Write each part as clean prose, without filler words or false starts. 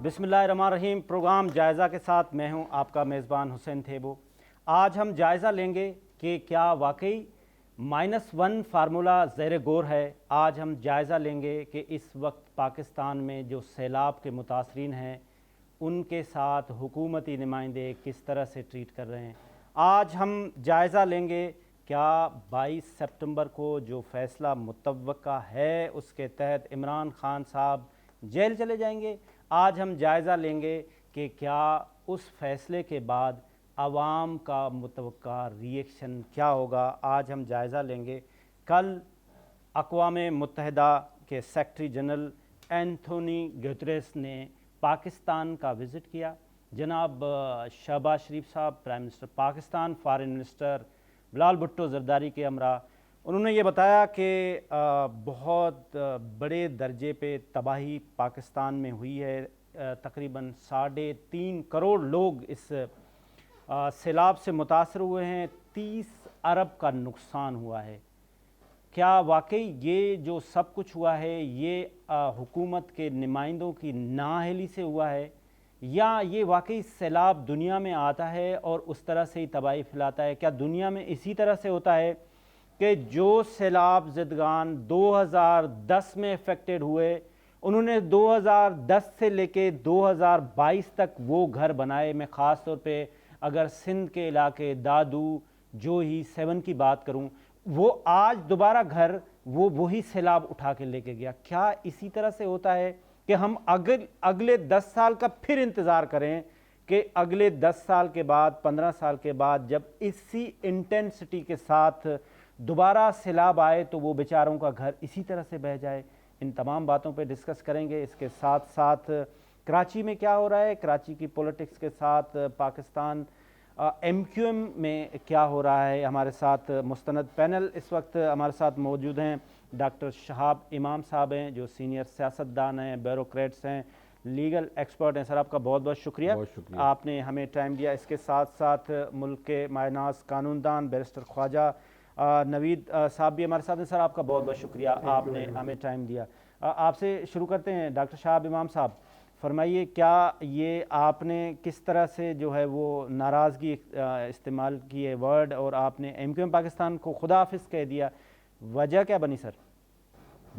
بسم اللہ الرحمن الرحیم۔ پروگرام جائزہ کے ساتھ میں ہوں آپ کا میزبان حسین تھیبو۔ آج ہم جائزہ لیں گے کہ کیا واقعی -1 فارمولہ زیر غور ہے۔ آج ہم جائزہ لیں گے کہ اس وقت پاکستان میں جو سیلاب کے متاثرین ہیں ان کے ساتھ حکومتی نمائندے کس طرح سے ٹریٹ کر رہے ہیں۔ آج ہم جائزہ لیں گے کیا 22 سپتمبر کو جو فیصلہ متوقع ہے اس کے تحت عمران خان صاحب جیل چلے جائیں گے۔ آج ہم جائزہ لیں گے کہ کیا اس فیصلے کے بعد عوام کا متوقع ری ایکشن کیا ہوگا۔ آج ہم جائزہ لیں گے۔ کل اقوام متحدہ کے سیکرٹری جنرل اینتھونی گیوتریس نے پاکستان کا وزٹ کیا۔ جناب شہباز شریف صاحب prime minister Pakistan, foreign minister Bilal Bhutto Zardari کے ہمراہ، انہوں نے یہ بتایا کہ بہت بڑے درجے پہ تباہی پاکستان میں ہوئی ہے۔ تقریباً 3.5 کروڑ لوگ اس سیلاب سے متاثر ہوئے ہیں، 30 ارب کا نقصان ہوا ہے۔ کیا واقعی یہ جو سب کچھ ہوا ہے یہ حکومت کے نمائندوں کی نااہلی سے ہوا ہے، یا یہ واقعی سیلاب دنیا میں آتا ہے اور اس طرح سے ہی تباہی پھیلاتا ہے؟ کیا دنیا میں اسی طرح سے ہوتا ہے کہ جو سیلاب زدگان 2010 میں افیکٹڈ ہوئے انہوں نے 2010 سے لے کے 2022 تک وہ گھر بنائے؟ میں خاص طور پہ اگر سندھ کے علاقے دادو جوہی 7 کی بات کروں، وہ آج دوبارہ گھر وہی سیلاب اٹھا کے لے کے گیا۔ کیا اسی طرح سے ہوتا ہے کہ ہم اگلے 10 سال کا پھر انتظار کریں کہ اگلے 10 سال کے بعد 15 سال کے بعد جب اسی انٹینسٹی کے ساتھ دوبارہ سیلاب آئے تو وہ بیچاروں کا گھر اسی طرح سے بہہ جائے؟ ان تمام باتوں پہ ڈسکس کریں گے۔ اس کے ساتھ ساتھ کراچی میں کیا ہو رہا ہے، کراچی کی پولیٹکس کے ساتھ پاکستان ایم کیو ایم میں کیا ہو رہا ہے۔ ہمارے ساتھ مستند پینل اس وقت ہمارے ساتھ موجود ہیں۔ ڈاکٹر شہاب امام صاحب ہیں جو سینئر سیاستدان ہیں، بیوروکریٹس ہیں، لیگل ایکسپرٹ ہیں۔ سر آپ کا بہت بہت شکریہ، آپ نے ہمیں ٹائم دیا۔ اس کے ساتھ ساتھ ملک کے مایہ ناز قانون دان بیرسٹر خواجہ نوید صاحب بھی ہمارے ساتھ ہیں۔ سر آپ کا بہت بہت شکریہ، آپ نے ہمیں ٹائم دیا۔ آپ سے شروع کرتے ہیں ڈاکٹر شہاب امام صاحب، فرمائیے کیا یہ آپ نے کس طرح سے جو ہے وہ ناراضگی استعمال کی ہے ورڈ، اور آپ نے ایم کیو ایم پاکستان کو خدا حافظ کہہ دیا، وجہ کیا بنی سر؟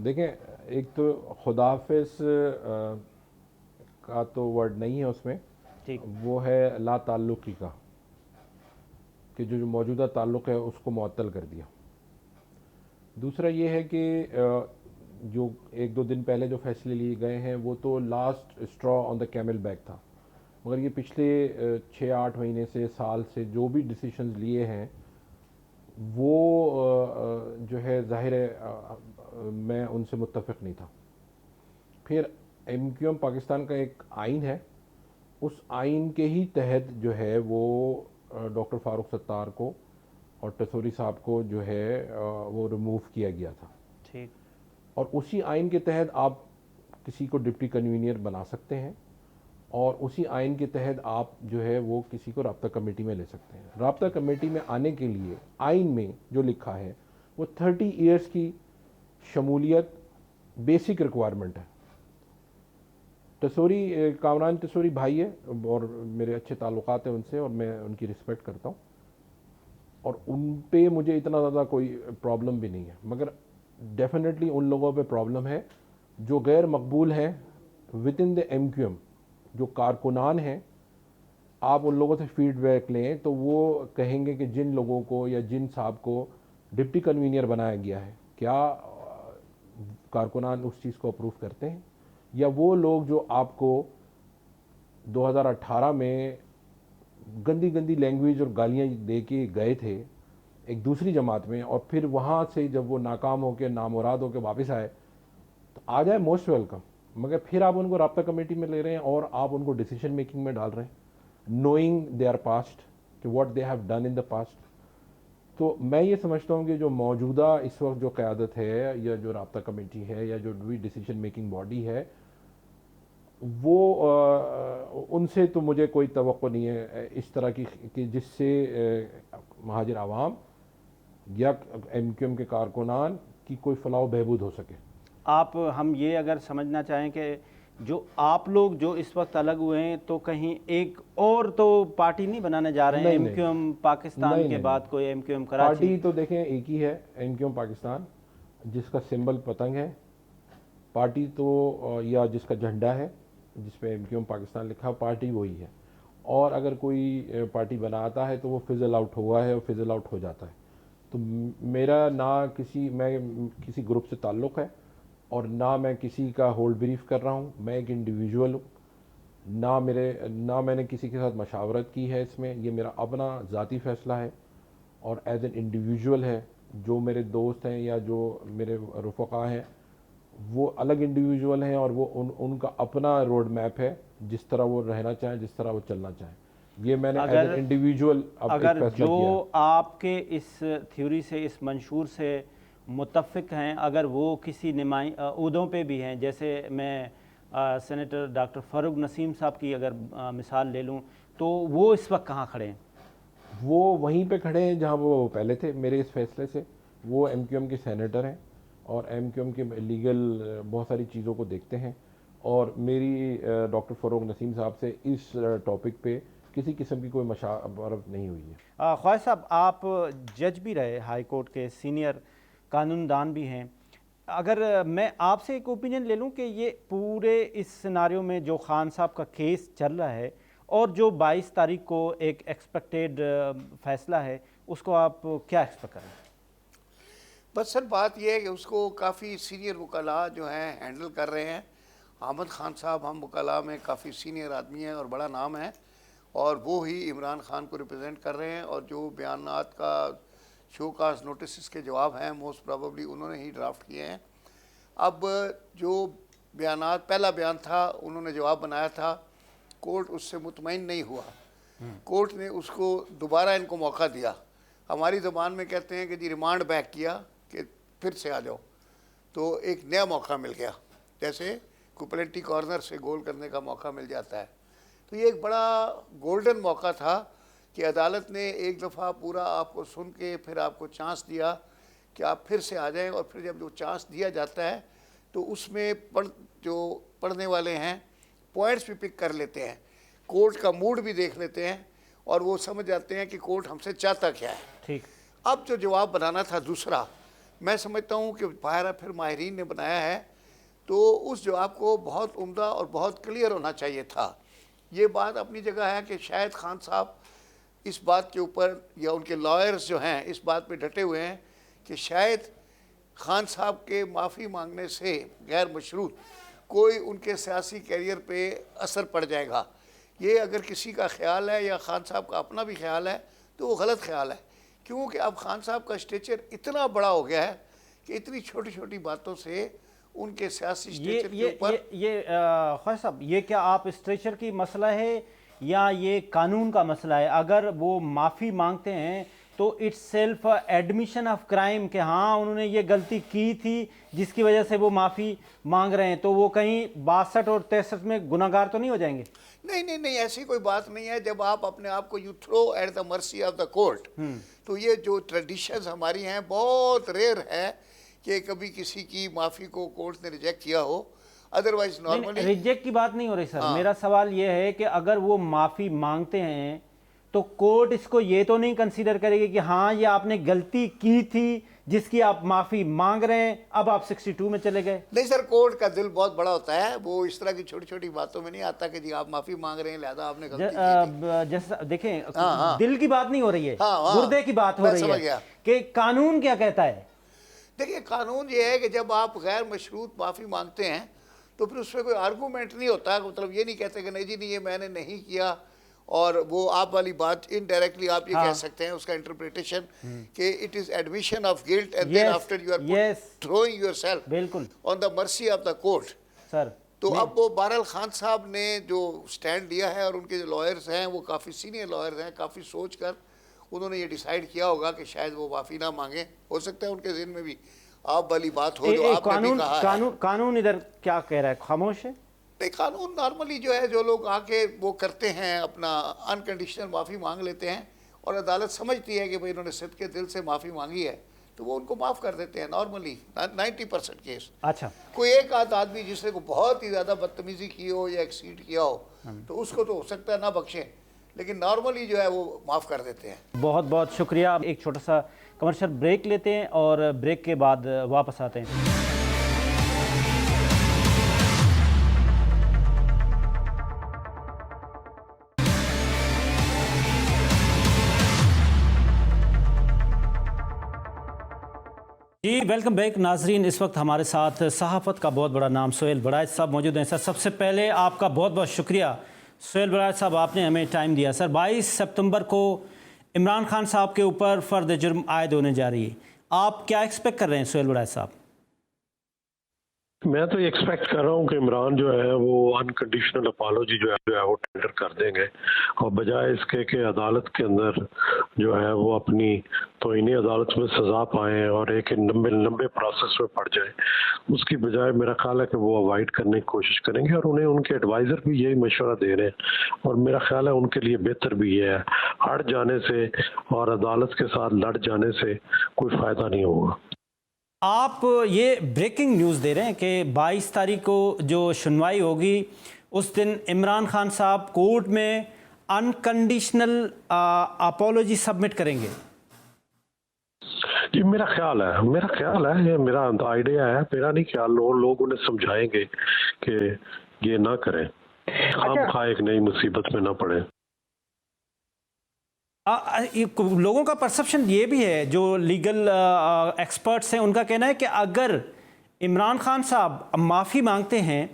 دیکھیں، ایک تو خدا حافظ کا تو ورڈ نہیں ہے اس میں، وہ ہے لا تعلقی کا، کہ جو موجودہ تعلق ہے اس کو معطل کر دیا۔ دوسرا یہ ہے کہ جو 1-2 دن پہلے جو فیصلے لیے گئے ہیں وہ تو لاسٹ اسٹرا آن دا کیمل بیک تھا، مگر یہ پچھلے 6-8 مہینے سے سال سے جو بھی ڈیسیشنز لیے ہیں وہ جو ہے ظاہر ہے میں ان سے متفق نہیں تھا۔ پھر ایم کیو ایم پاکستان کا ایک آئین ہے، اس آئین کے ہی تحت جو ہے وہ ڈاکٹر فاروق ستار کو اور ٹسوری صاحب کو جو ہے وہ ریموو کیا گیا تھا۔ ٹھیک، اور اسی آئین کے تحت آپ کسی کو ڈپٹی کنوینئر بنا سکتے ہیں، اور اسی آئین کے تحت آپ جو ہے وہ کسی کو رابطہ کمیٹی میں لے سکتے ہیں۔ رابطہ کمیٹی میں آنے کے لیے آئین میں جو لکھا ہے وہ 30 ایئرز کی شمولیت بیسک ریکوائرمنٹ ہے۔ ٹسوری کامران ٹسوری بھائی ہے اور میرے اچھے تعلقات ہیں ان سے، اور میں ان کی رسپیکٹ کرتا ہوں، اور ان پہ مجھے اتنا زیادہ کوئی پرابلم بھی نہیں ہے، مگر ڈیفینیٹلی ان لوگوں پہ پرابلم ہے جو غیر مقبول ہیں within the M Q M, جو کارکنان ہیں۔ آپ ان لوگوں سے فیڈ بیک لیں تو وہ کہیں گے کہ جن لوگوں کو یا جن صاحب کو ڈپٹی کنوینئر بنایا گیا ہے، کیا کارکنان اس چیز کو اپروو کرتے ہیں؟ یا وہ لوگ جو آپ کو 2018 میں گندی گندی لینگویج اور گالیاں دے کے گئے تھے ایک دوسری جماعت میں، اور پھر وہاں سے جب وہ ناکام ہو کے نامراد ہو کے واپس آئے تو آ جائے موسٹ ویلکم، مگر پھر آپ ان کو رابطہ کمیٹی میں لے رہے ہیں اور آپ ان کو ڈیسیشن میکنگ میں ڈال رہے ہیں، نوئنگ دے آر پاسٹ کہ what they have done in the past. تو میں یہ سمجھتا ہوں کہ جو موجودہ اس وقت جو قیادت ہے یا جو رابطہ کمیٹی ہے یا جو ڈیسیشن میکنگ باڈی ہے، وہ ان سے تو مجھے کوئی توقع نہیں ہے اس طرح کی کہ جس سے مہاجر عوام یا ایم کیو ایم کے کارکنان کی کوئی فلاح و بہبود ہو سکے۔ ہم یہ اگر سمجھنا چاہیں کہ جو آپ لوگ جو اس وقت الگ ہوئے ہیں تو کہیں ایک اور تو پارٹی نہیں بنانے جا رہے ہیں؟ ایم کیو ایم پاکستان کے بعد کوئی ایم کیو ایم کراچی؟ پارٹی تو دیکھیں ایک ہی ہے، ایم کیو ایم پاکستان، جس کا سمبل پتنگ ہے۔ پارٹی تو یا جس کا جھنڈا ہے جس پہ ایم کیو ایم پاکستان لکھا، پارٹی وہی ہے۔ اور اگر کوئی پارٹی بناتا ہے تو وہ فزل آؤٹ ہوا ہے اور فزل آؤٹ ہو جاتا ہے۔ تو میرا نہ میں کسی گروپ سے تعلق ہے اور نہ میں کسی کا ہولڈ بریف کر رہا ہوں، میں ایک انڈیویجول ہوں، نہ میں نے کسی کے ساتھ مشاورت کی ہے اس میں، یہ میرا اپنا ذاتی فیصلہ ہے اور ایز این انڈیویجول ہے۔ جو میرے دوست ہیں یا جو میرے رفقا ہیں وہ الگ انڈیویجول ہیں اور وہ ان کا اپنا روڈ میپ ہے، جس طرح وہ رہنا چاہیں، جس طرح وہ چلنا چاہیں۔ یہ میں نے ایز این انڈیویجول اگر جو آپ کے اس تھیوری سے، اس منشور سے متفق ہیں، اگر وہ کسی عہدوں پہ بھی ہیں، جیسے میں سینیٹر ڈاکٹر فاروق نسیم صاحب کی اگر مثال لے لوں، تو وہ اس وقت کہاں کھڑے ہیں؟ وہ وہیں پہ کھڑے ہیں جہاں وہ پہلے تھے میرے اس فیصلے سے۔ وہ ایم کیو ایم کے سینیٹر ہیں اور ایم کیو ایم کے لیگل بہت ساری چیزوں کو دیکھتے ہیں، اور میری ڈاکٹر فاروق نسیم صاحب سے اس ٹاپک پہ کسی قسم کی کوئی مشاورت نہیں ہوئی ہے۔ خواجہ صاحب، آپ جج بھی رہے ہائی کورٹ کے، سینئر قانون دان بھی ہیں، اگر میں آپ سے ایک اوپینین لے لوں کہ یہ پورے اس سیناریو میں جو خان صاحب کا کیس چل رہا ہے اور جو 22 تاریخ کو ایک ایکسپیکٹیڈ فیصلہ ہے، اس کو آپ کیا ایکسپیکٹ کریں؟ بس سر بات یہ ہے کہ اس کو کافی سینئر وکلاء جو ہیں ہینڈل کر رہے ہیں۔ احمد خان صاحب ہم وکلاء میں کافی سینئر آدمی ہیں اور بڑا نام ہے، اور وہ ہی عمران خان کو ریپرزینٹ کر رہے ہیں، اور جو بیانات کا شو کاز نوٹسز کے جواب ہیں موسٹ پروبیبلی انہوں نے ہی ڈرافٹ کیے ہیں۔ اب جو بیانات، پہلا بیان تھا انہوں نے جواب بنایا تھا، کورٹ اس سے مطمئن نہیں ہوا، کورٹ نے اس کو دوبارہ ان کو موقع دیا، ہماری زبان میں کہتے ہیں کہ جی ریمانڈ بیک کیا کہ پھر سے آ جاؤ، تو ایک نیا موقع مل گیا، جیسے کوپلنٹی کارنر سے گول کرنے کا موقع مل جاتا ہے۔ تو یہ ایک بڑا گولڈن موقع تھا کہ عدالت نے ایک دفعہ پورا آپ کو سن کے پھر آپ کو چانس دیا کہ آپ پھر سے آ جائیں، اور پھر جب جو چانس دیا جاتا ہے تو اس میں جو پڑھنے والے ہیں پوائنٹس بھی پک کر لیتے ہیں، کورٹ کا موڈ بھی دیکھ لیتے ہیں، اور وہ سمجھ جاتے ہیں کہ کورٹ ہم سے چاہتا کیا ہے۔ ٹھیک۔ اب جو جواب بنانا تھا دوسرا، میں سمجھتا ہوں کہ باہر پھر ماہرین نے بنایا ہے، تو اس جواب کو بہت عمدہ اور بہت کلیئر ہونا چاہیے تھا۔ یہ بات اپنی جگہ ہے کہ شاید خان صاحب اس بات کے اوپر، یا ان کے لائرز جو ہیں اس بات پہ ڈٹے ہوئے ہیں کہ شاید خان صاحب کے معافی مانگنے سے غیر مشروط کوئی ان کے سیاسی کیریئر پہ اثر پڑ جائے گا۔ یہ اگر کسی کا خیال ہے یا خان صاحب کا اپنا بھی خیال ہے تو وہ غلط خیال ہے، کیونکہ اب خان صاحب کا اسٹیچر اتنا بڑا ہو گیا ہے کہ اتنی چھوٹی چھوٹی باتوں سے ان کے سیاسی اسٹیچر کے اوپر خواجہ صاحب، یہ کیا آپ اسٹریچر کی مسئلہ ہے یا یہ قانون کا مسئلہ ہے؟ اگر وہ معافی مانگتے ہیں تو it's self admission of crime کہ ہاں انہوں نے یہ غلطی کی تھی جس کی وجہ سے وہ معافی مانگ رہے ہیں، تو وہ کہیں 62 اور 63 میں گناہگار تو نہیں ہو جائیں گے؟ نہیں، ایسی کوئی بات نہیں ہے۔ جب آپ اپنے آپ کو you through at the mercy of the court, تو یہ جو ٹریڈیشنز ہماری ہیں بہت ریئر ہے کہ کبھی کسی کی معافی کو کورٹ نے ریجیکٹ کیا ہو، ادروائز نارملی ریجیکٹ کی بات نہیں ہو رہی سر، میرا سوال یہ ہے کہ اگر وہ معافی مانگتے ہیں تو کورٹ اس کو یہ تو نہیں کنسیڈر کرے گی کہ ہاں یہ آپ نے غلطی کی تھی جس کی آپ معافی مانگ رہے ہیں، اب آپ 62 میں چلے گئے؟ نہیں سر، کورٹ کا دل بہت بڑا ہوتا ہے، وہ اس طرح کی چھوٹی چھوٹی باتوں میں نہیں آتا کہ جی آپ معافی مانگ رہے ہیں لہذا آپ نے غلطی کی تھی۔ جیسا دیکھیں، دل کی بات نہیں ہو رہی ہے، گردے کی بات ہو میں رہی سمجھ ہے گیا کہ قانون کیا کہتا ہے۔ دیکھیے قانون یہ ہے کہ جب آپ غیر مشروط معافی مانگتے ہیں تو پھر اس پہ کوئی آرگومنٹ نہیں ہوتا، مطلب یہ نہیں کہتے کہ نہیں جی نہیں یہ میں نے نہیں کیا، اور وہ آپ والی بات انڈائریکٹلی آپ یہ کہہ سکتے ہیں اس کا انٹرپریٹیشن کہ it is admission of guilt and then after you are throwing yourself on the mercy of the court. سر تو اب وہ بہرحال خان صاحب نے جو سٹینڈ لیا ہے، اور ان کے جو لائرز ہیں وہ کافی سینئر لائرز ہیں، کافی سوچ کر انہوں نے یہ ڈیسائیڈ کیا ہوگا کہ شاید وہ معافی نہ مانگیں، ہو سکتا ہے ان کے ذہن میں بھی آپ والی بات ہو جو آپ نے بھی کہا ہے۔ قانون ادھر کیا کہہ رہا ہے؟ خاموش ہے؟ نہیں، قانون نارملی جو ہے جو لوگ آ کے وہ کرتے ہیں اپنا انکنڈیشنل معافی مانگ لیتے ہیں، اور عدالت سمجھتی ہے کہ بھئی انہوں نے صدقے دل سے معافی مانگی ہے، تو وہ ان کو معاف کر دیتے ہیں نارملی 90% کیس. اچھا کوئی ایک آدھ آدمی جس نے کو بہت ہی زیادہ بدتمیزی کی ہو یا ایکسیڈ کیا ہو تو اس کو تو ہو سکتا ہے نہ بخشیں, لیکن نارملی جو ہے وہ معاف کر دیتے ہیں. بہت بہت شکریہ. ایک چھوٹا سا کمرشل بریک لیتے ہیں اور بریک کے بعد واپس آتے ہیں. جی ویلکم بیک ناظرین. اس وقت ہمارے ساتھ صحافت کا بہت بڑا نام سہیل بڑائچ صاحب موجود ہیں. سر سب سے پہلے آپ کا بہت بہت شکریہ سہیل بڑائچ صاحب, آپ نے ہمیں ٹائم دیا. سر 22 سپتمبر کو عمران خان صاحب کے اوپر فرد جرم عائد ہونے جا رہی ہے, آپ کیا ایکسپیکٹ کر رہے ہیں سہیل بڑائچ صاحب؟ میں تو یہ ایکسپیکٹ کر رہا ہوں کہ عمران جو ہے وہ انکنڈیشنل اپالوجی جو ہے وہ ٹینڈر کر دیں گے, اور بجائے اس کے کہ عدالت کے اندر جو ہے وہ اپنی توہین عدالت میں سزا پائیں اور ایک لمبے پروسیس میں پڑ جائیں, اس کی بجائے میرا خیال ہے کہ وہ اوائڈ کرنے کی کوشش کریں گے. اور انہیں ان کے ایڈوائزر بھی یہی مشورہ دے رہے ہیں, اور میرا خیال ہے ان کے لیے بہتر بھی یہ ہے. ہٹ جانے سے اور عدالت کے ساتھ لڑ جانے سے کوئی فائدہ نہیں ہوگا. آپ یہ بریکنگ نیوز دے رہے ہیں کہ 22 تاریخ کو جو سنوائی ہوگی اس دن عمران خان صاحب کورٹ میں انکنڈیشنل اپالوجی سبمٹ کریں گے. جی میرا خیال ہے یہ میرا آئیڈیا ہے, میرا نہیں خیال. لوگ انہیں سمجھائیں گے کہ یہ نہ کریں, ہم خواہ ایک نئی مصیبت میں نہ پڑیں. لوگوں کا پرسپشن یہ بھی ہے, جو لیگل ایکسپرٹس ہیں ان کا کہنا ہے کہ اگر عمران خان صاحب معافی مانگتے ہیں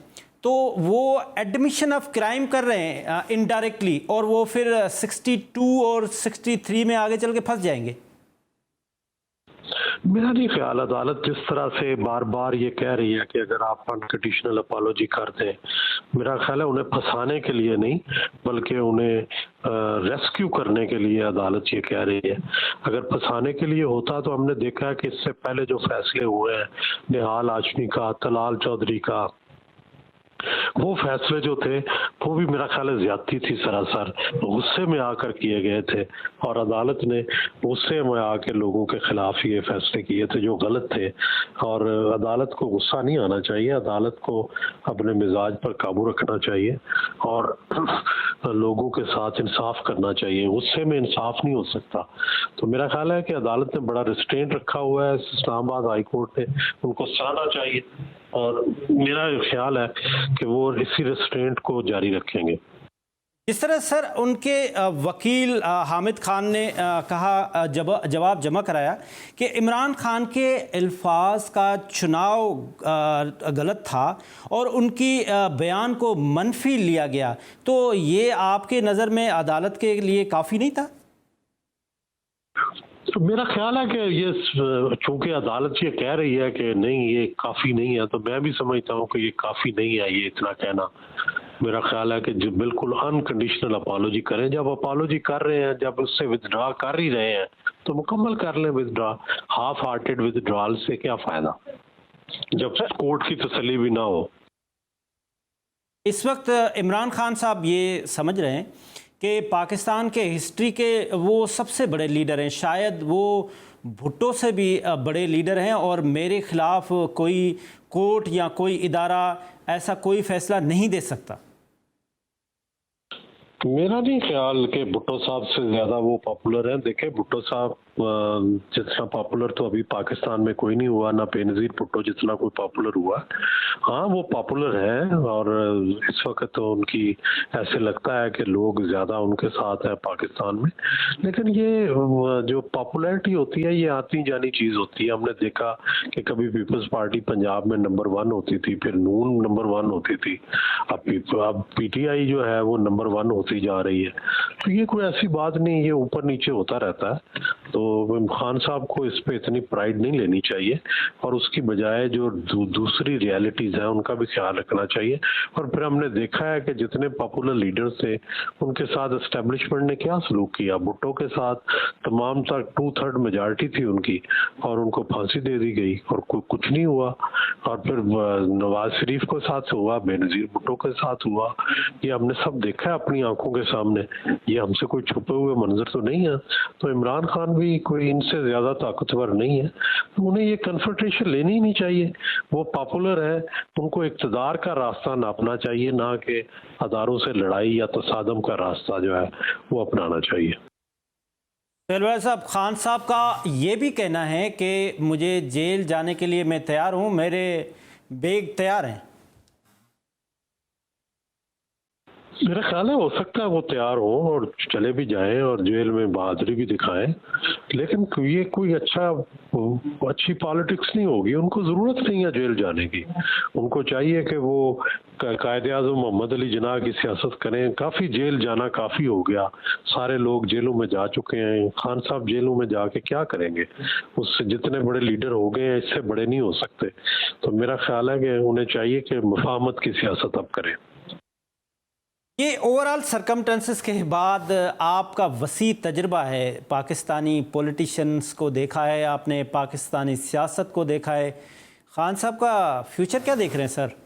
تو وہ ایڈمیشن آف کرائم کر رہے ہیں انڈائریکٹلی, اور وہ پھر 62 اور 63 میں آگے چل کے پھنس جائیں گے. میرا نہیں خیال. عدالت جس طرح سے بار بار یہ کہہ رہی ہے کہ اگر آپ انکنڈیشنل اپالوجی کر دیں, میرا خیال ہے انہیں پھنسانے کے لیے نہیں بلکہ انہیں ریسکیو کرنے کے لیے عدالت یہ کہہ رہی ہے. اگر پھنسانے کے لیے ہوتا تو ہم نے دیکھا ہے کہ اس سے پہلے جو فیصلے ہوئے ہیں, نہال ہاشمی کا, طلال چودھری کا, وہ فیصلے جو تھے وہ بھی میرا خیال ہے زیادتی تھی, سراسر غصے میں آ کر کیے گئے تھے, اور عدالت نے غصے میں آ کے لوگوں کے خلاف یہ فیصلے کیے تھے جو غلط تھے. اور عدالت کو غصہ نہیں آنا چاہیے, عدالت کو اپنے مزاج پر قابو رکھنا چاہیے اور لوگوں کے ساتھ انصاف کرنا چاہیے. غصے میں انصاف نہیں ہو سکتا. تو میرا خیال ہے کہ عدالت نے بڑا ریسٹرینٹ رکھا ہوا ہے اسلام آباد ہائی کورٹ نے, ان کو سراہنا چاہیے, اور میرا خیال ہے کہ وہ اسی ریسٹرینٹ کو جاری رکھیں گے. جس طرح سر ان کے وکیل حامد خان نے کہا, جواب جمع کرایا کہ عمران خان کے الفاظ کا چناؤ غلط تھا اور ان کی بیان کو منفی لیا گیا, تو یہ آپ کے نظر میں عدالت کے لیے کافی نہیں تھا؟ میرا خیال ہے کہ یہ چونکہ عدالت یہ کہہ رہی ہے کہ نہیں یہ کافی نہیں ہے, تو میں بھی سمجھتا ہوں کہ یہ کافی نہیں ہے یہ اتنا کہنا. میرا خیال ہے کہ جو بالکل انکنڈیشنل اپالوجی کریں. جب اپالوجی کر رہے ہیں, جب اس سے ودڈرا کر ہی رہے ہیں تو مکمل کر لیں ودڈرا. ہاف ہارٹیڈ ودڈرال سے کیا فائدہ جب کورٹ کی تسلی بھی نہ ہو. اس وقت عمران خان صاحب یہ سمجھ رہے ہیں کہ پاکستان کے ہسٹری کے وہ سب سے بڑے لیڈر ہیں, شاید وہ بھٹو سے بھی بڑے لیڈر ہیں, اور میرے خلاف کوئی کورٹ یا کوئی ادارہ ایسا کوئی فیصلہ نہیں دے سکتا. میرا نہیں خیال کہ بھٹو صاحب سے زیادہ وہ پاپولر ہیں. دیکھیں بھٹو صاحب جتنا پاپولر تو ابھی پاکستان میں کوئی نہیں ہوا, نہ بے نظیر بھٹو جتنا کوئی پاپولر ہوا. ہاں وہ پاپولر ہے, اور اس وقت تو ان کی ایسے لگتا ہے کہ لوگ زیادہ ان کے ساتھ ہیں پاکستان میں. لیکن یہ جو پاپولیرٹی ہوتی ہے یہ آتی جانی چیز ہوتی ہے. ہم نے دیکھا کہ کبھی پیپلز پارٹی پنجاب میں نمبر 1 ہوتی تھی, پھر نون نمبر 1 ہوتی تھی, اب پی ٹی آئی جو ہے وہ نمبر 1 ہوتی جا رہی ہے. تو یہ کوئی ایسی بات نہیں, یہ اوپر نیچے ہوتا رہتا ہے. تو خان صاحب کو اس پہ اتنی پرائیڈ نہیں لینی چاہیے, اور اس کی بجائے جو دوسری ریالٹیز ہیں ان کا بھی خیال رکھنا چاہیے. اور پھر ہم نے دیکھا ہے کہ جتنے پاپولر لیڈرز تھے ان کے ساتھ اسٹیبلشمنٹ نے کیا سلوک کیا. بھٹو کے ساتھ تمام تک 2/3 میجارٹی تھی ان کی, اور ان کو پھانسی دے دی گئی اور کچھ نہیں ہوا. اور پھر نواز شریف کے ساتھ ہوا, بے نظیر بھٹو کے ساتھ ہوا. یہ ہم نے سب دیکھا ہے اپنی آنکھوں کے سامنے, یہ ہم سے کوئی چھپے ہوئے منظر تو نہیں ہے. تو عمران خان بھی کوئی ان سے زیادہ طاقتور نہیں ہے، تو انہیں یہ کنفرنٹیشن لینی ہی نہیں چاہیے. وہ پاپولر ہے، ان کو اقتدار کا راستہ ناپنا چاہیے، نہ کہ اداروں سے لڑائی یا تصادم کا راستہ جو ہے وہ اپنانا چاہیے. سہیل وڑا صاحب، خان صاحب کا یہ بھی کہنا ہے کہ مجھے جیل جانے کے لیے میں تیار ہوں، میرے بیگ تیار ہیں. میرا خیال ہے ہو سکتا ہے وہ تیار ہوں اور چلے بھی جائیں اور جیل میں بہادری بھی دکھائیں، لیکن یہ کوئی اچھی پالیٹکس نہیں ہوگی. ان کو ضرورت نہیں ہے جیل جانے کی. ان کو چاہیے کہ وہ قائد اعظم محمد علی جناح کی سیاست کریں. کافی جیل جانا کافی ہو گیا، سارے لوگ جیلوں میں جا چکے ہیں. خان صاحب جیلوں میں جا کے کیا کریں گے؟ اس سے جتنے بڑے لیڈر ہو گئے ہیں اس سے بڑے نہیں ہو سکتے. تو میرا خیال ہے کہ انہیں چاہیے کہ مفاہمت کی سیاست اب کریں. یہ اوورال سرکمٹنسز کے بعد آپ کا وسیع تجربہ ہے، پاکستانی پولیٹیشنز کو دیکھا ہے آپ نے، پاکستانی سیاست کو دیکھا ہے. خان صاحب کا فیوچر کیا دیکھ رہے ہیں سر؟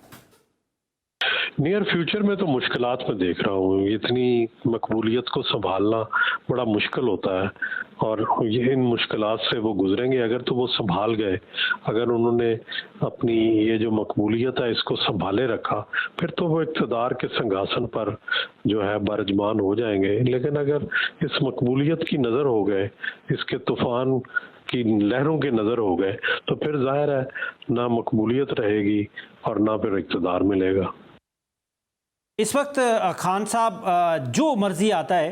نیئر فیوچر میں تو مشکلات میں دیکھ رہا ہوں. اتنی مقبولیت کو سنبھالنا بڑا مشکل ہوتا ہے، اور یہ ان مشکلات سے وہ گزریں گے اگر تو وہ سنبھال گئے. اگر انہوں نے اپنی یہ جو مقبولیت ہے اس کو سنبھالے رکھا، پھر تو وہ اقتدار کے سنگھاسن پر جو ہے برجمان ہو جائیں گے. لیکن اگر اس مقبولیت کی نظر ہو گئے، اس کے طوفان کی لہروں کے نظر ہو گئے، تو پھر ظاہر ہے نہ مقبولیت رہے گی اور نہ پھر اقتدار ملے گا. اس وقت خان صاحب جو مرضی آتا ہے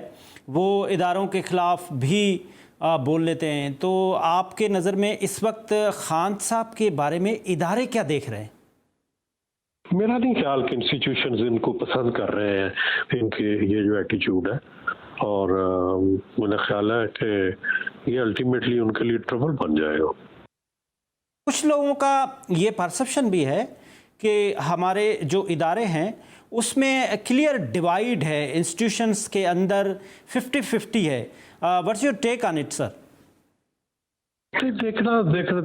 وہ اداروں کے خلاف بھی بول لیتے ہیں، تو آپ کے نظر میں اس وقت خان صاحب کے بارے میں ادارے کیا دیکھ رہے ہیں؟ میرا نہیں خیال کہ انسٹیٹیوشنز ان کو پسند کر رہے ہیں، ان کے یہ جو ایٹیچیوڈ ہے، اور میرا خیال ہے کہ یہ الٹیمیٹلی ان کے لیے ٹربل بن جائے گا. کچھ لوگوں کا یہ پرسپشن بھی ہے کہ ہمارے جو ادارے ہیں اس میں کلیئر ڈیوائیڈ ہے، انسٹیٹیوشنز کے اندر 50-50 ہے. What's your take on it سر؟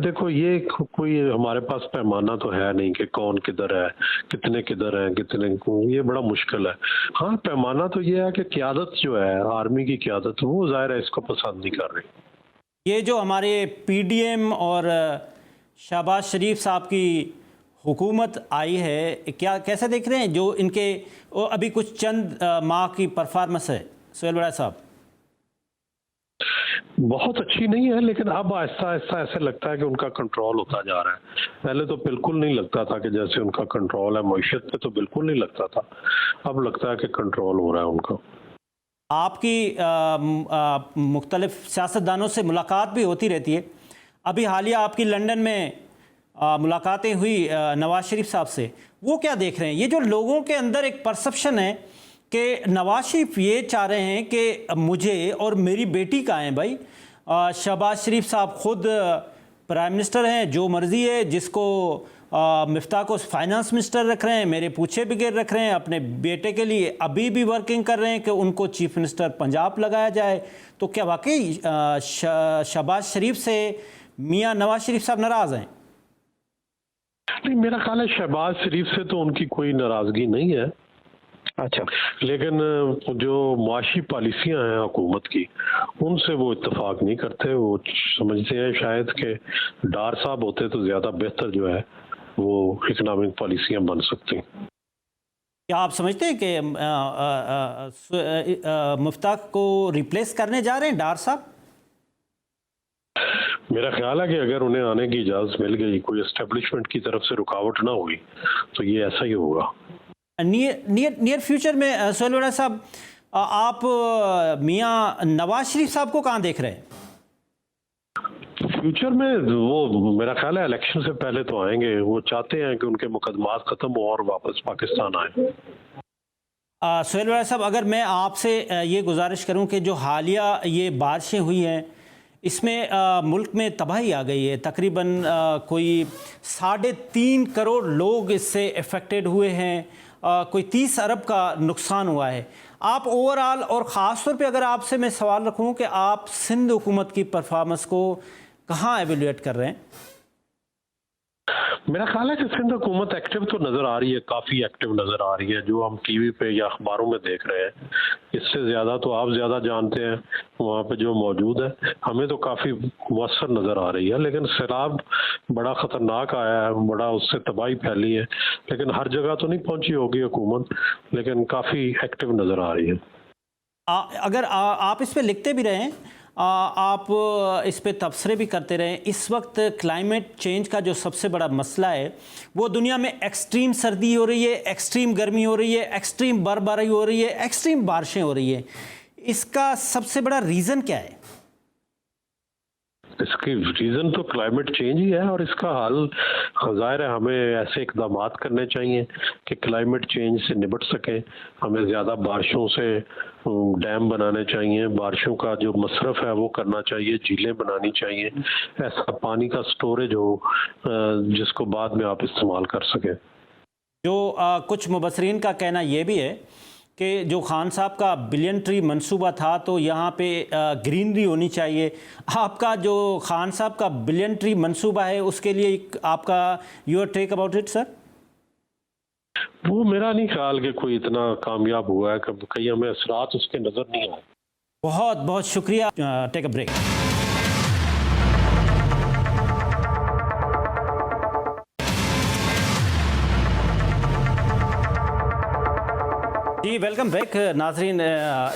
دیکھو یہ کوئی ہمارے پاس پیمانہ تو ہے نہیں کہ کون کدھر ہے، کتنے کدھر ہیں، کتنے، یہ بڑا مشکل ہے. ہاں پیمانہ تو یہ ہے کہ قیادت جو ہے، آرمی کی قیادت، وہ ظاہر ہے اس کو پسند نہیں کر رہی. یہ جو ہمارے پی ڈی ایم اور شہباز شریف صاحب کی حکومت آئی ہے، کیا کیسے دیکھ رہے ہیں جو ان کے ابھی کچھ چند ماہ کی پرفارمنس ہے سہیل وڑا صاحب؟ بہت اچھی نہیں ہے، لیکن اب آہستہ آہستہ ایسے لگتا ہے کہ ان کا کنٹرول ہوتا جا رہا ہے. پہلے تو بالکل نہیں لگتا تھا کہ جیسے ان کا کنٹرول ہے، معیشت پہ تو بالکل نہیں لگتا تھا، اب لگتا ہے کہ کنٹرول ہو رہا ہے ان کا. آپ کی مختلف سیاستدانوں سے ملاقات بھی ہوتی رہتی ہے. ابھی حالیہ آپ کی لنڈن میں ملاقاتیں ہوئی نواز شریف صاحب سے، وہ کیا دیکھ رہے ہیں؟ یہ جو لوگوں کے اندر ایک پرسپشن ہے کہ نواز شریف یہ چاہ رہے ہیں کہ مجھے اور میری بیٹی کا ہیں بھائی. شہباز شریف صاحب خود پرائم منسٹر ہیں، جو مرضی ہے، جس کو مفتاح کو فائنانس منسٹر رکھ رہے ہیں، میرے پوچھے بغیر رکھ رہے ہیں. اپنے بیٹے کے لیے ابھی بھی ورکنگ کر رہے ہیں کہ ان کو چیف منسٹر پنجاب لگایا جائے. تو کیا واقعی شہباز شریف سے میاں نواز شریف صاحب ناراض ہیں؟ نہیں، میرا خیال ہے شہباز شریف سے تو ان کی کوئی ناراضگی نہیں ہے. اچھا، لیکن جو معاشی پالیسیاں ہیں حکومت کی، ان سے وہ اتفاق نہیں کرتے. وہ سمجھتے ہیں شاید کہ ڈار صاحب ہوتے تو زیادہ بہتر جو ہے وہ اکنامک پالیسیاں بن سکتی. کیا آپ سمجھتے ہیں کہ مفتاح کو ریپلیس کرنے جا رہے ہیں ڈار صاحب؟ میرا خیال ہے کہ اگر انہیں آنے کی اجازت مل گئی، کوئی اسٹیبلشمنٹ کی طرف سے رکاوٹ نہ ہوئی، تو یہ ایسا ہی ہوگا. نیئر فیوچر میں سہیل وڑا صاحب آپ میاں نواز شریف صاحب کو کہاں دیکھ رہے ہیں؟ فیوچر میں وہ میرا خیال ہے الیکشن سے پہلے تو آئیں گے. وہ چاہتے ہیں کہ ان کے مقدمات ختم ہو اور واپس پاکستان آئیں. سہیل وڑا صاحب، اگر میں آپ سے یہ گزارش کروں کہ جو حالیہ یہ بارشیں ہوئی ہیں، اس میں ملک میں تباہی آ گئی ہے. تقریباً کوئی 3.5 کروڑ لوگ اس سے افیکٹڈ ہوئے ہیں، کوئی 30 ارب کا نقصان ہوا ہے. آپ اوورآل اور خاص طور پہ اگر آپ سے میں سوال رکھوں کہ آپ سندھ حکومت کی پرفارمنس کو کہاں ایویلویٹ کر رہے ہیں؟ میرا خیال ہے کہ سندھ حکومت ایکٹیو تو نظر آ رہی ہے، کافی ایکٹیو نظر آ رہی ہے، جو ہم ٹی وی پہ یا اخباروں میں دیکھ رہے ہیں اس سے زیادہ تو آپ زیادہ جانتے ہیں وہاں پہ جو موجود ہے، ہمیں تو کافی مؤثر نظر آ رہی ہے، لیکن سیلاب بڑا خطرناک آیا ہے، بڑا اس سے تباہی پھیلی ہے، لیکن ہر جگہ تو نہیں پہنچی ہوگی حکومت، لیکن کافی ایکٹیو نظر آ رہی ہے۔ اگر آپ اس پہ لکھتے بھی رہیں، آپ اس پہ تبصرے بھی کرتے رہیں، اس وقت کلائمیٹ چینج کا جو سب سے بڑا مسئلہ ہے وہ دنیا میں ایکسٹریم سردی ہو رہی ہے، ایکسٹریم گرمی ہو رہی ہے، ایکسٹریم برفباری ہو رہی ہے، ایکسٹریم بارشیں ہو رہی ہیں، اس کا سب سے بڑا ریزن کیا ہے؟ اس کی ریزن تو کلائمیٹ چینج ہی ہے، اور اس کا حل ظاہر ہے ہمیں ایسے اقدامات کرنے چاہیے کہ کلائمیٹ چینج سے نبٹ سکیں۔ ہمیں زیادہ بارشوں سے ڈیم بنانے چاہیے، بارشوں کا جو مصرف ہے وہ کرنا چاہیے، جھیلیں بنانی چاہیے، ایسا پانی کا سٹوریج ہو جس کو بعد میں آپ استعمال کر سکیں۔ جو کچھ مبصرین کا کہنا یہ بھی ہے کہ جو خان صاحب کا بلین ٹری منصوبہ تھا تو یہاں پہ گرینری ہونی چاہیے۔ آپ کا جو خان صاحب کا بلین ٹری منصوبہ ہے اس کے لیے آپ کا یور ٹیک اباؤٹ اٹ سر؟ وہ میرا نہیں خیال کہ کوئی اتنا کامیاب ہوا ہے، کہیں ہمیں اثرات اس کے نظر نہیں آئے۔ بہت بہت شکریہ، ٹیک اے بریک۔ جی ویلکم بیک ناظرین،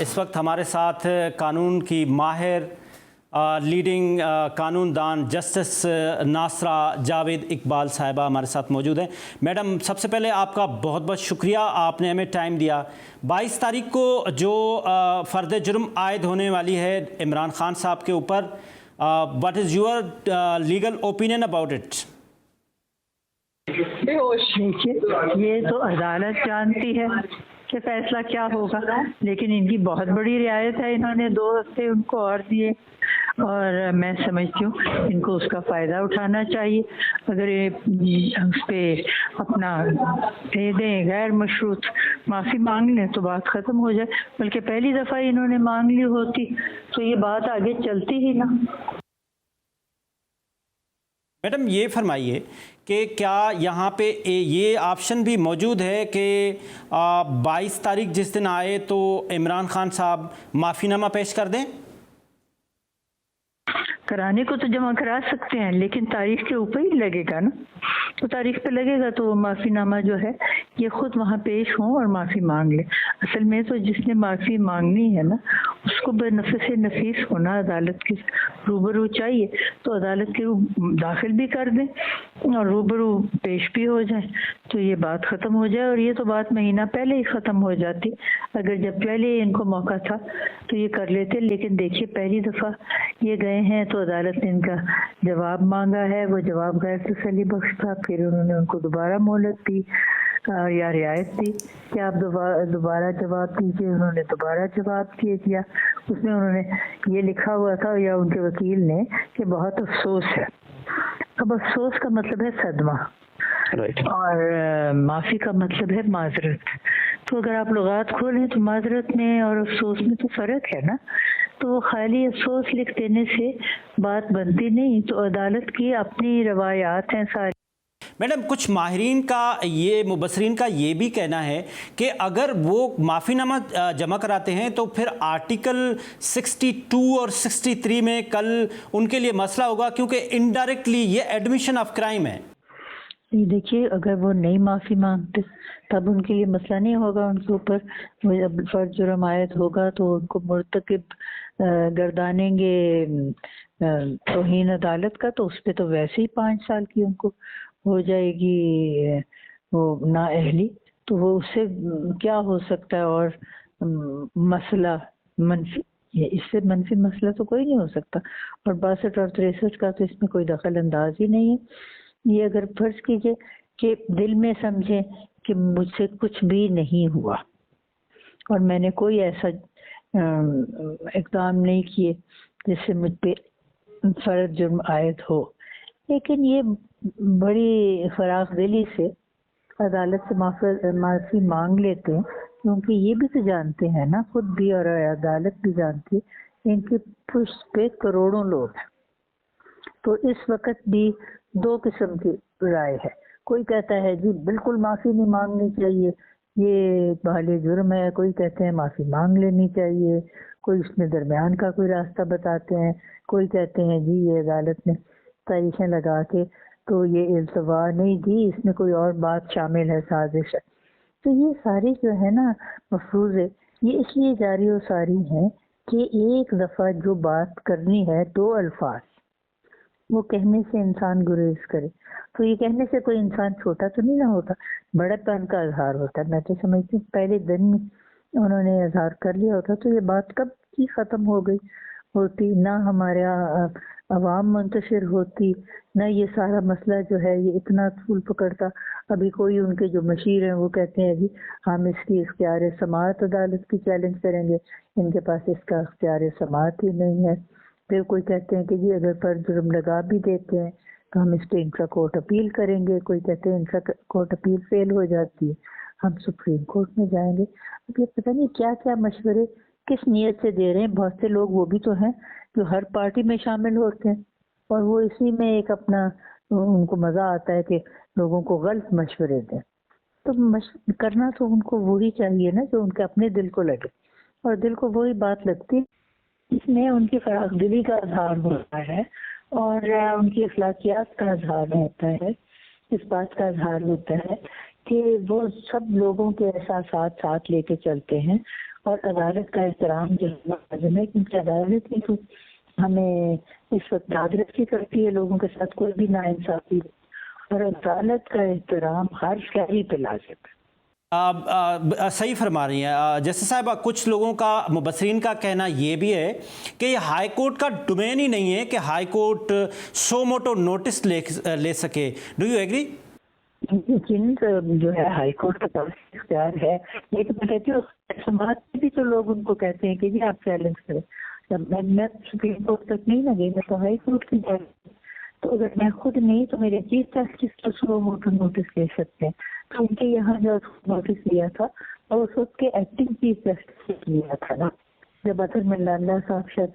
اس وقت ہمارے ساتھ قانون کی ماہر لیڈنگ قانون دان جسٹس ناصرہ جاوید اقبال صاحبہ ہمارے ساتھ موجود ہیں۔ میڈم، سب سے پہلے آپ کا بہت بہت شکریہ، آپ نے ہمیں ٹائم دیا۔ 22 تاریخ کو جو فرد جرم عائد ہونے والی ہے عمران خان صاحب کے اوپر، what is your legal opinion about it? یہ تو عدالت جانتی ہے کہ فیصلہ کیا ہوگا، لیکن ان کی بہت بڑی رعایت ہے، انہوں نے 2 ہفتے ان کو اور دیے، اور میں سمجھتی ہوں ان کو اس کا فائدہ اٹھانا چاہیے۔ اگر اس پہ اپنا دے دیں، غیر مشروط معافی مانگ لیں تو بات ختم ہو جائے، بلکہ پہلی دفعہ انہوں نے مانگ لی ہوتی تو یہ بات آگے چلتی ہی نہ۔ میڈم یہ فرمائیے کہ کیا یہاں پہ یہ آپشن بھی موجود ہے کہ 22 تاریخ جس دن آئے تو عمران خان صاحب معافی نامہ پیش کر دیں؟ کرانے کو تو جمع کرا سکتے ہیں، لیکن تاریخ کے اوپر ہی لگے گا نا، تو تاریخ پہ لگے گا تو معافی نامہ جو ہے یہ خود وہاں پیش ہوں اور معافی مانگ لے۔ اصل میں تو جس نے معافی مانگنی ہے نا اس کو بے نفس نفیس ہونا عدالت کے روبرو چاہیے، تو عدالت کے داخل بھی کر دیں اور روبرو پیش بھی ہو جائے تو یہ بات ختم ہو جائے، اور یہ تو بات مہینہ پہلے ہی ختم ہو جاتی اگر جب پہلے ان کو موقع تھا تو یہ کر لیتے۔ لیکن دیکھیے پہلی دفعہ یہ گئے ہیں تو عدالت نے ان کا جواب مانگا ہے، وہ جواب غیر تسلی بخش تھا، پھر انہوں نے ان کو دوبارہ مہلت دی یا رعایت دی کہ آپ دوبارہ جواب دیجیے۔ انہوں نے دوبارہ جواب دیا، اس میں انہوں نے یہ لکھا ہوا تھا یا ان کے وکیل نے کہ بہت افسوس ہے۔ اب افسوس کا مطلب ہے صدمہ، اور معافی کا مطلب ہے معذرت۔ تو اگر آپ لغات کھولیں تو معذرت میں اور افسوس میں تو فرق ہے نا، تو خالی افسوس لکھ دینے سے بات بنتی نہیں، تو عدالت کی اپنی روایات ہیں ساری۔ میڈم، کچھ ماہرین کا یہ مبصرین کا یہ بھی کہنا ہے کہ اگر وہ معافی نامہ جمع کراتے ہیں تو پھر آرٹیکل 62 اور 63 میں کل ان کے لیے مسئلہ ہوگا، کیونکہ انڈائریکٹلی یہ ایڈمیشن آف کرائم ہے۔ دیکھیے اگر وہ نہیں معافی مانگتے تب ان کے لیے مسئلہ نہیں ہوگا، ان کے اوپر فرض جرم عائد ہوگا تو ان کو مرتکب گردانیں گے توہین عدالت کا، تو اس پہ تو ویسے ہی 5 سال کی ان کو ہو جائے گی وہ نااہلی، تو وہ اس سے کیا ہو سکتا ہے؟ اور مسئلہ منفی، اس سے منفی مسئلہ تو کوئی نہیں ہو سکتا، اور 62 اور 63 کا تو اس میں کوئی دخل انداز ہی نہیں ہے۔ یہ اگر فرض کیجئے کہ دل میں سمجھیں کہ مجھ سے کچھ بھی نہیں ہوا اور میں نے کوئی ایسا اقدام نہیں کیے جس سے مجھ پہ فرض جرم عائد ہو، لیکن یہ بڑی فراخ دلی سے عدالت سے معافی مانگ لیتے ہیں، کیونکہ یہ بھی تو جانتے ہیں نا، خود بھی اور عدالت بھی جانتی ہے ان کے پشت پہ کروڑوں لوگ ہیں، تو اس وقت بھی دو قسم کی رائے ہے. کوئی کہتا ہے جی بالکل معافی نہیں مانگنی چاہیے، یہ بحال جرم ہے. کوئی کہتے ہیں معافی مانگ لینی چاہیے. کوئی اس میں درمیان کا کوئی راستہ بتاتے ہیں. کوئی کہتے ہیں جی یہ عدالت نے تاریخیں لگا کے تو یہ التوا نہیں دی، اس میں کوئی اور بات شامل ہے، سازش ہے. تو یہ ساری جو ہے نا مفروضے یہ اس لیے جاری و ساری ہیں کہ ایک دفعہ جو بات کرنی ہے دو الفاظ وہ کہنے سے انسان گریز کرے. تو یہ کہنے سے کوئی انسان چھوٹا تو نہیں نہ ہوتا، بڑے پن کا اظہار ہوتا ہے. میں تو سمجھتی ہوں پہلے دن میں انہوں نے اظہار کر لیا ہوتا تو یہ بات کب کی ختم ہو گئی ہوتی، نہ ہمارے عوام منتشر ہوتی، نہ یہ سارا مسئلہ جو ہے یہ اتنا طول پکڑتا. ابھی کوئی ان کے جو مشیر ہیں وہ کہتے ہیں جی ہم اس کی اختیار سماعت عدالت کی چیلنج کریں گے، ان کے پاس اس کا اختیار سماعت ہی نہیں ہے. پھر کوئی کہتے ہیں کہ جی اگر پر جرم لگا بھی دیتے ہیں تو ہم اس پہ انٹرا کورٹ اپیل کریں گے. کوئی کہتے ہیں انٹرا کورٹ اپیل فیل ہو جاتی ہے، ہم سپریم کورٹ میں جائیں گے. اب یہ پتہ نہیں کیا کیا مشورے کس نیت سے دے رہے ہیں. بہت سے لوگ وہ بھی تو ہیں جو ہر پارٹی میں شامل ہوتے ہیں اور وہ اسی میں ایک اپنا ان کو مزہ آتا ہے کہ لوگوں کو غلط مشورے دیں. تو کرنا تو ان کو وہی چاہیے نا جو ان کے اپنے دل کو لگے، اور دل کو وہی بات لگتی اس میں ان کی فراخ دلی کا اظہار ہوتا ہے اور ان کی اخلاقیات کا اظہار ہوتا ہے. اس بات کا اظہار ہوتا ہے کہ وہ سب لوگوں کے احساسات ساتھ لے کے چلتے ہیں اور عدالت کا احترام جو لازم ہے، کیونکہ عدالت کی تو ہمیں اس وقت یاد رکھی کرتی ہے لوگوں کے ساتھ کوئی بھی ناانصافی، اور عدالت کا احترام ہر شہری پہ لازم ہے. صحیح فرما رہی ہیں جسٹس صاحبہ. کچھ لوگوں کا، مبصرین کا کہنا یہ بھی ہے کہ یہ ہائی کورٹ کا ڈومین ہی نہیں ہے کہ high court suo motu notice لے سکے. Do you agree? جن جو ہے ہائی کورٹ کا پاس اختیار ہے، لیکن میں کہتی ہوں سماج میں بھی تو لوگ ان کو کہتے ہیں کہ جی آپ چیلنج کریں. میں سپریم کورٹ تک نہیں نہ گئی، میں تو ہائی کورٹ کی جائے. تو اگر میں خود نہیں تو میرے چیف جسٹس تو سو موٹو نوٹس لے سکتے ہیں. تو ان کے یہاں جو نوٹس لیا تھا اور اس وقت کے ایکٹنگ چیف جسٹس نے لیا تھا نا، جب اطہر من اللہ صاحب شاید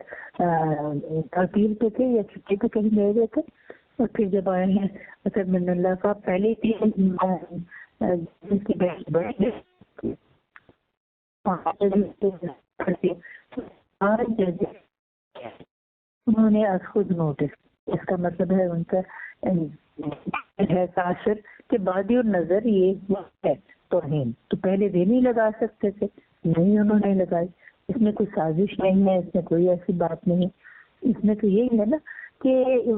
اپیل پہ تھے یا چھٹی پہ کہیں گئے ہوئے تھے، اور پھر جب آئے ہیں اطہر من اللہ صاحب پہلے ہی انہوں نے از خود نوٹس. اس کا مطلب ہے ان کا ہے تاثر کہ بادی اور نظر یہ ہے توہین. تو پہلے دن ہی لگا سکتے تھے، نہیں انہوں نے لگائی. اس میں کوئی سازش نہیں ہے، اس میں کوئی ایسی بات نہیں. اس میں تو یہی ہے نا کہ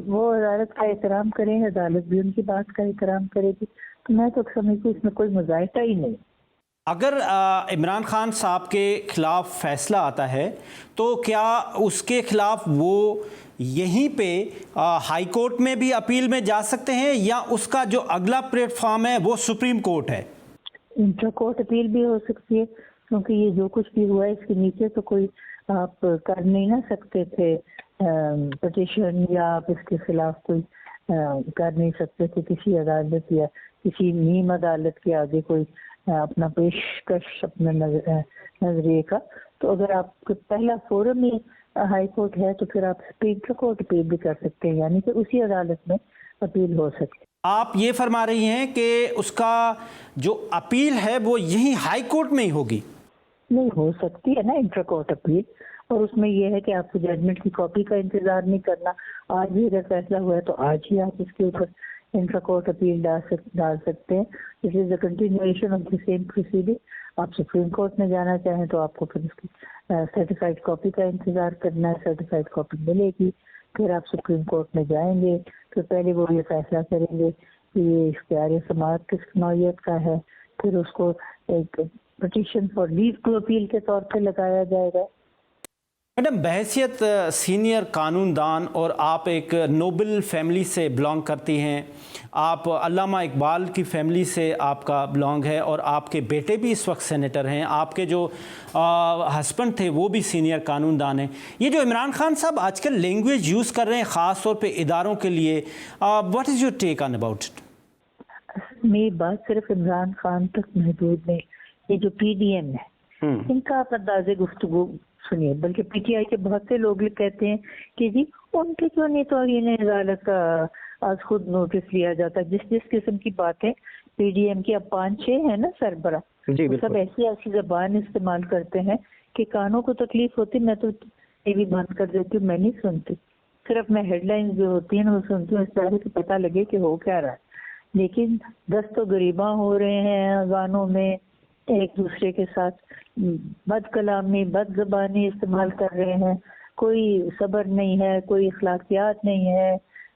وہ عدالت کا احترام کریں، عدالت بھی ان کی بات کا احترام کرے گی. تو میں تو سمجھتی ہوں اس میں کوئی مذائقہ ہی نہیں. اگر عمران خان صاحب کے خلاف فیصلہ آتا ہے تو کیا اس کے خلاف وہ یہیں پہ ہائی کورٹ میں بھی اپیل میں جا سکتے ہیں، یا اس کا جو اگلا پلیٹ فارم ہے وہ سپریم کورٹ ہے؟ انٹر کورٹ اپیل بھی ہو سکتی ہے، کیونکہ یہ جو کچھ بھی ہوا ہے اس کے نیچے تو کوئی آپ کر نہیں نہ سکتے تھے پٹیشن، یا آپ اس کے خلاف کوئی کر نہیں سکتے تھے کسی عدالت یا کسی نیم عدالت کے آگے کوئی اپنا پیشکش اپنا نظریے کا. تو اگر آپ کا پہلا فورم ہی ہائی کورٹ ہے تو پھر آپ سپریم کورٹ اپیل بھی کر سکتے ہیں، یعنی کہ اسی عدالت میں اپیل ہو سکتی. آپ یہ فرما رہی ہیں کہ اس کا جو اپیل ہے وہ یہی ہائی کورٹ میں ہی ہوگی؟ نہیں ہو سکتی ہے نا انٹر کورٹ اپیل، اور اس میں یہ ہے کہ آپ کو ججمنٹ کی کاپی کا انتظار نہیں کرنا. آج بھی اگر فیصلہ ہوا ہے تو آج ہی آپ اس کے اوپر انٹر کورٹ اپیل ڈال سکتے ہیں. This is a continuation of the same proceeding. آپ سپریم کورٹ میں جانا چاہیں تو آپ کو پھر اس کی سرٹیفائڈ کاپی کا انتظار کرنا ہے. سرٹیفائڈ کاپی ملے گی، پھر آپ سپریم کورٹ میں جائیں گے. تو پہلے وہ یہ فیصلہ کریں گے کہ یہ اختیار سماعت کس نوعیت کا ہے، پھر اس کو ایک petition for leave to appeal کے طور پہ لگایا جائے گا. میڈم، بحیثیت سینئر قانون دان اور آپ ایک نوبل فیملی سے بلانگ کرتی ہیں، آپ علامہ اقبال کی فیملی سے آپ کا بلانگ ہے، اور آپ کے بیٹے بھی اس وقت سینیٹر ہیں، آپ کے جو ہسبینڈ تھے وہ بھی سینئر قانون دان ہیں. یہ جو عمران خان صاحب آج کل لینگویج یوز کر رہے ہیں خاص طور پہ اداروں کے لیے، what is your take on about it? میری بات صرف عمران خان تک محدود نہیں. یہ جو پی ڈی ایم ہے ان کا آپ انداز گفتگو سنیے، بلکہ پی ٹی آئی کے بہت سے لوگ کہتے ہیں کہ جی ان کے کیوں نہیں توہین عدالت کا آج خود نوٹس لیا جاتا ہے. جس قسم کی باتیں پی ڈی ایم کی اب 5-6 ہیں نا سربراہ, جی وہ سب ایسی زبان استعمال کرتے ہیں کہ کانوں کو تکلیف ہوتی. میں تو ٹی وی بند کر دیتی ہوں, میں نہیں سنتی, صرف میں ہیڈ لائنز جو ہوتی ہیں وہ سنتی ہوں, اس طرح سے پتہ لگے کہ ہو کیا رہا ہے. لیکن دست و گریباں ہو رہے ہیں گانوں میں, ایک دوسرے کے ساتھ بد کلامی بد زبانی استعمال کر رہے ہیں. کوئی صبر نہیں ہے, کوئی اخلاقیات نہیں ہے,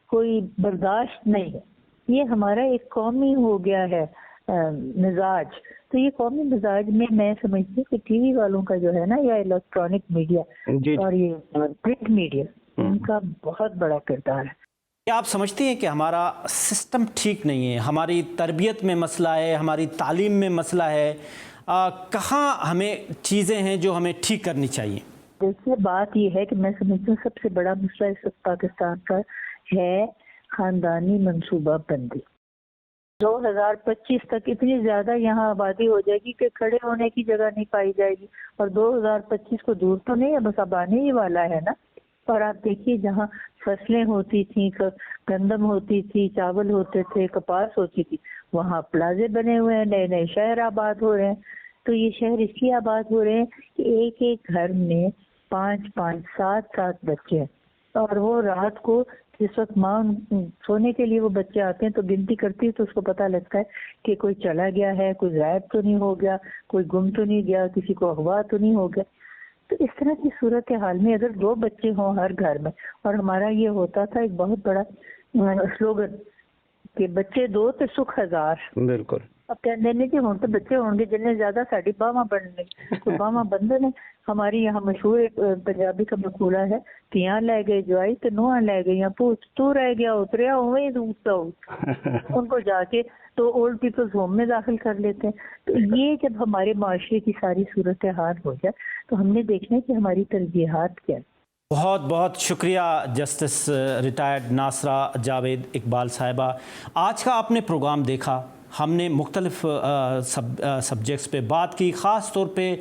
کوئی برداشت نہیں ہے. یہ ہمارا ایک قومی ہو گیا ہے مزاج. تو یہ قومی مزاج میں سمجھتی ہوں کہ ٹی وی والوں کا جو ہے نا, یا الیکٹرانک میڈیا اور یہ پرنٹ میڈیا, ان کا بہت بڑا کردار ہے. کیا آپ سمجھتی ہیں کہ ہمارا سسٹم ٹھیک نہیں ہے, ہماری تربیت میں مسئلہ ہے, ہماری تعلیم میں مسئلہ ہے, کہاں ہمیں چیزیں ہیں جو ہمیں ٹھیک کرنی چاہیے؟ دیکھیے بات یہ ہے کہ میں سمجھتی ہوں سب سے بڑا مسئلہ اس وقت پاکستان کا ہے خاندانی منصوبہ بندی. 2025 تک اتنی زیادہ یہاں آبادی ہو جائے گی کہ کھڑے ہونے کی جگہ نہیں پائی جائے گی, اور 2025 کو دور تو نہیں ہے, بس اب آنے ہی والا ہے نا. اور آپ دیکھیے جہاں فصلیں ہوتی تھیں, گندم ہوتی تھی, چاول ہوتے تھے, کپاس ہوتی تھی, وہاں پلازے بنے ہوئے ہیں, نئے نئے شہر آباد ہو رہے ہیں. تو یہ شہر اس لیے آباد ہو رہے ہیں کہ ایک ایک گھر میں 5-5, 7-7 بچے ہیں, اور وہ رات کو جس وقت ماں سونے کے لیے وہ بچے آتے ہیں تو گنتی کرتی ہے تو اس کو پتہ لگتا ہے کہ کوئی چلا گیا ہے, کوئی غائب تو نہیں ہو گیا, کوئی گم تو نہیں گیا, کسی کو اغوا تو نہیں ہو گیا. تو اس طرح کی صورتحال میں اگر 2 بچے ہوں ہر گھر میں, اور ہمارا یہ ہوتا تھا ایک بہت بڑا سلوگن کہ بچے 2 تو سکھ 1000. بالکل. اب کہنے نہیں کہ ہوں تو بچے ہوں گے جنہیں زیادہ ساڑی باواں بننے, کوئی باواں بندے نے. ہماری یہاں مشہور ایک پنجابی کا مقولہ ہے, تیاں لے گئے جوائی تو نوہاں لے گئی پوچھ, تو رہ گیا اتریا ہوئے دوسرا. ان کو جا کے تو اولڈ پیپلز ہوم میں داخل کر لیتے ہیں. تو یہ جب ہمارے معاشرے کی ساری صورتحال ہو جائے تو ہم نے دیکھنا ہے کہ ہماری ترجیحات کیا ہے. بہت بہت شکریہ جسٹس ریٹائرڈ ناصرہ جاوید اقبال صاحبہ. آج کا آپ نے پروگرام دیکھا, ہم نے مختلف سبجیکٹس پہ بات کی, خاص طور پہ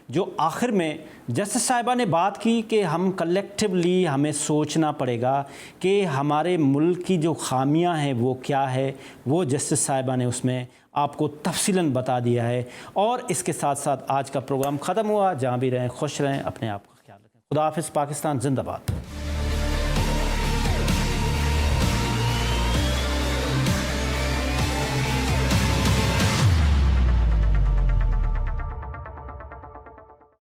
جو آخر میں جسٹس صاحبہ نے بات کی کہ ہم کلیکٹیولی ہمیں سوچنا پڑے گا کہ ہمارے ملک کی جو خامیاں ہیں وہ کیا ہے. وہ جسٹس صاحبہ نے اس میں آپ کو تفصیلاً بتا دیا ہے. اور اس کے ساتھ ساتھ آج کا پروگرام ختم ہوا. جہاں بھی رہیں خوش رہیں, اپنے آپ کا خیال رکھیں. خدا حافظ. پاکستان زندہ باد.